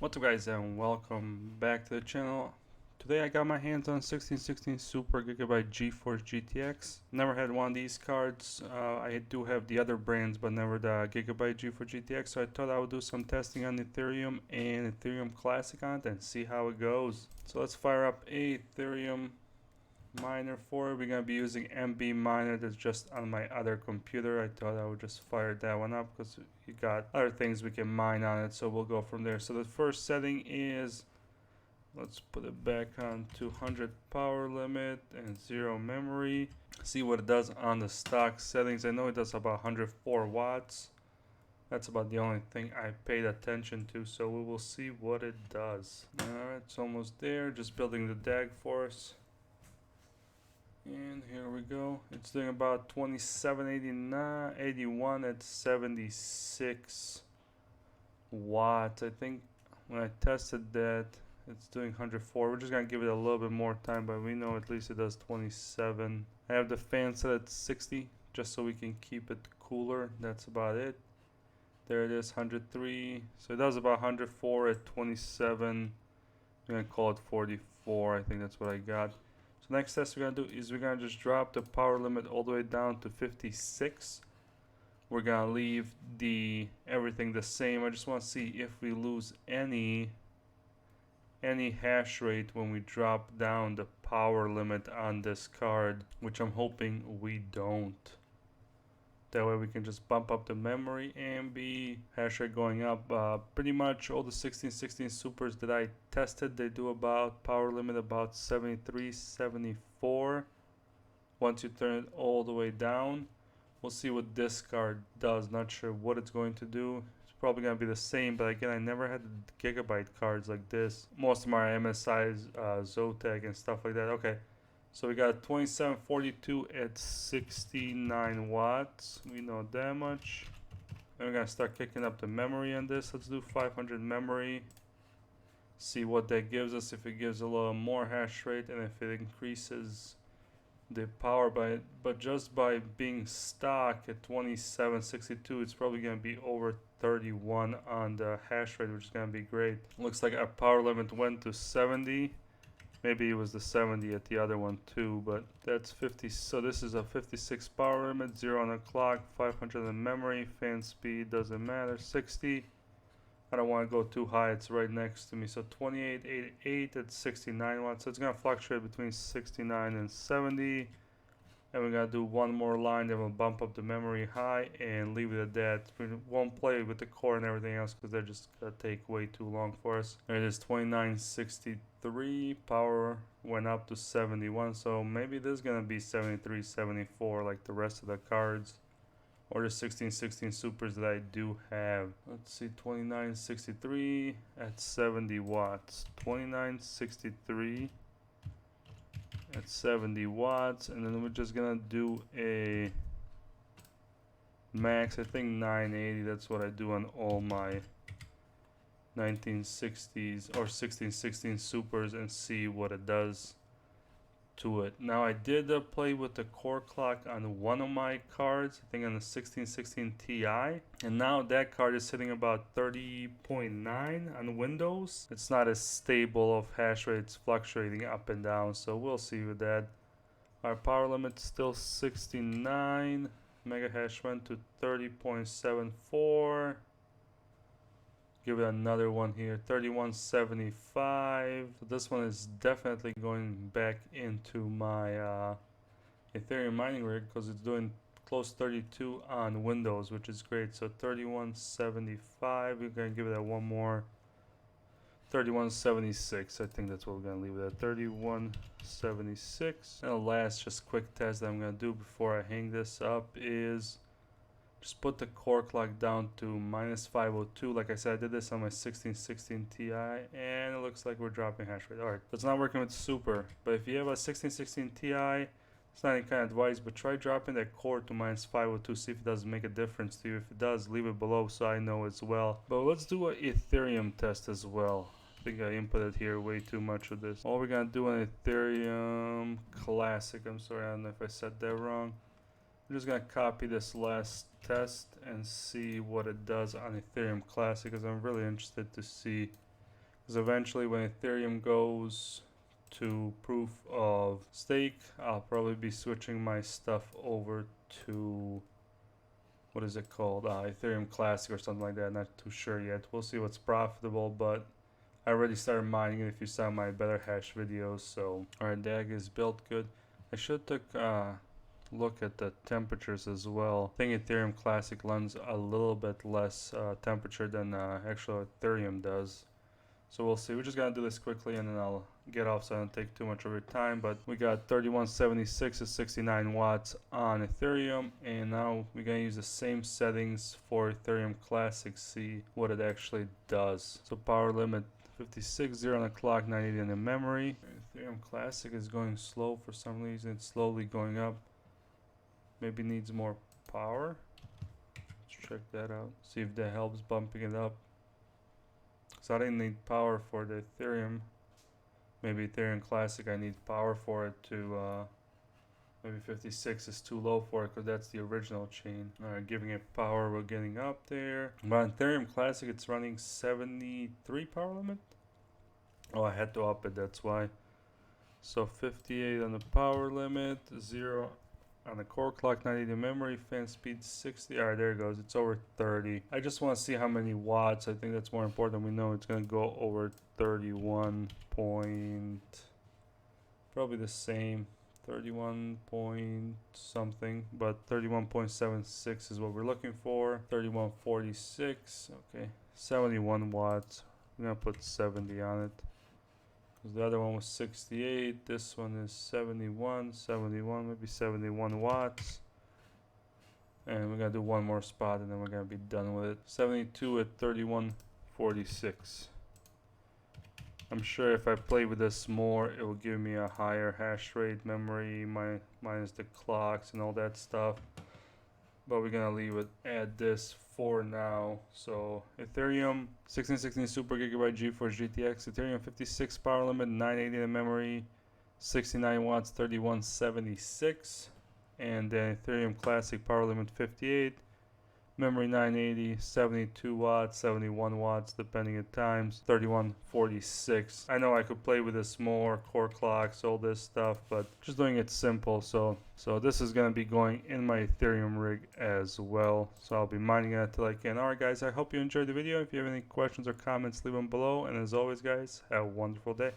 What's up guys and welcome back to the channel. Today I got my hands on 1616 Super Gigabyte GeForce GTX. Never had one of these cards. I do have the other brands but never the Gigabyte GeForce GTX, so I thought I would do some testing on Ethereum and Ethereum Classic on it and see how it goes. So let's fire up a Ethereum miner for it. We're gonna be using MB miner that's just on my other computer. I thought I would just fire that one up because you got other things we can mine on it, so we'll go from there. So the first setting is, let's put it back on 200 power limit and 0 memory. See what it does on the stock settings. I know it does about 104 watts. That's about the only thing I paid attention to, so we will see what it does. Alright, it's almost there. Just building the DAG for us. And here we go. It's doing about 2781 at 76 watts. I think when I tested that, it's doing 104. We're just gonna give it a little bit more time, but we know at least it does 27. I have the fan set at 60 just so we can keep it cooler. That's about it. There it is, 103. So it does about 104 at 27. I'm gonna call it 44. I think that's what I got. So next test we're gonna do is we're gonna just drop the power limit all the way down to 56. We're gonna leave everything the same. I just want to see if we lose any hash rate when we drop down the power limit on this card, which I'm hoping we don't. That way we can just bump up the memory and be hash rate going up. Pretty much all the 1616 supers that I tested, they do about power limit about 73, 74. Once you turn it all the way down, we'll see what this card does. Not sure what it's going to do. It's probably going to be the same, but again, I never had Gigabyte cards like this. Most of them are MSI's, Zotac and stuff like that. Okay. So we got 2742 at 69 watts. We know that much. And we're gonna start kicking up the memory on this. Let's do 500 memory. See what that gives us. If it gives a little more hash rate and if it increases the power but just by being stuck at 2762, it's probably gonna be over 31 on the hash rate, which is gonna be great. Looks like our power limit went to 70. Maybe it was the 70 at the other one too, but that's 50. So this is a 56 power limit, 0 on the clock, 500 in memory, fan speed doesn't matter, 60. I don't want to go too high, it's right next to me. So 2888 at 69 watts. So it's going to fluctuate between 69 and 70. And we're going to do one more line, then we'll bump up the memory high and leave it at that. We won't play with the core and everything else because they're just going to take way too long for us. There it is, 2963. Power went up to 71. So maybe this is going to be 73, 74 like the rest of the cards. Or the 1616 supers that I do have. Let's see, 2963 at 70 watts. 2963 at 70 watts, and then we're just gonna do a max, I think 980. That's what I do on all my 1960s or 1616 supers and see what it does to it. Now I did play with the core clock on one of my cards, I think on the 1616 Ti, and now that card is sitting about 30.9 on Windows. It's not as stable of hash rates, fluctuating up and down, so we'll see with that. Our power limit still 69. Mega hash went to 30.74. Give it another one here, 3175. So this one is definitely going back into my Ethereum mining rig because it's doing close 32 on Windows, which is great. So 3175. We're gonna give it a one more. 3176. I think that's what we're gonna leave it at. 3176. And the last just quick test that I'm gonna do before I hang this up is just put the core clock down to -502. Like I said, I did this on my 1616 Ti, and it looks like we're dropping hash rate. Alright, it's not working with Super, but if you have a 1616 Ti, it's not any kind of advice, but try dropping that core to -502, see if it does make a difference to you. If it does, leave it below so I know as well. But let's do an Ethereum test as well. I think I inputted here way too much of this. All we're gonna do on Ethereum Classic, I'm sorry, I don't know if I said that wrong. I'm just gonna copy this last test and see what it does on Ethereum Classic because I'm really interested to see because eventually when Ethereum goes to proof of stake, I'll probably be switching my stuff over to, what is it called, Ethereum Classic or something like that. Not too sure yet. We'll see what's profitable, but I already started mining it if you saw my better hash videos. So our DAG is built good. I should take a look at the temperatures as well. I think Ethereum Classic runs a little bit less temperature than actual Ethereum does. So we'll see. We're just gonna do this quickly and then I'll get off so I don't take too much of your time. But we got 3176 to 69 watts on Ethereum, and now we're gonna use the same settings for Ethereum Classic, see what it actually does. So power limit 56, 0 on the clock, 980 in the memory. Ethereum Classic is going slow for some reason. It's slowly going up. Maybe needs more power. Let's check that out. See if that helps bumping it up. So I didn't need power for the Ethereum. Maybe Ethereum Classic I need power for it to, maybe 56 is too low for it because that's the original chain. Alright, giving it power, we're getting up there. But on Ethereum Classic it's running 73 power limit. Oh, I had to up it, that's why. So 58 on the power limit, 0 on the core clock, 980 memory, fan speed 60. Alright, there it goes. It's over 30. I just want to see how many watts. I think that's more important. We know it's going to go over 31 point, probably the same, 31 point something, but 31.76 is what we're looking for. 3146. Okay, 71 watts. I'm going to put 70 on it. The other one was 68. This one is 71, maybe 71 watts. And we're gonna do one more spot and then we're gonna be done with it. 72 at 3146. I'm sure if I play with this more, it will give me a higher hash rate, memory, minus the clocks and all that stuff. But we're gonna leave it at this for now. So Ethereum 1616 Super Gigabyte GeForce GTX, Ethereum 56 power limit, 980 in memory, 69 watts, 3176, and then Ethereum Classic power limit 58, memory 980, 72 watts, 71 watts depending at times, 3146. I know I could play with this more, core clocks, all this stuff, but just doing it simple. So this is going to be going in my Ethereum rig as well. So I'll be mining it until I can. Alright guys, I hope you enjoyed the video. If you have any questions or comments, leave them below. And as always guys, have a wonderful day.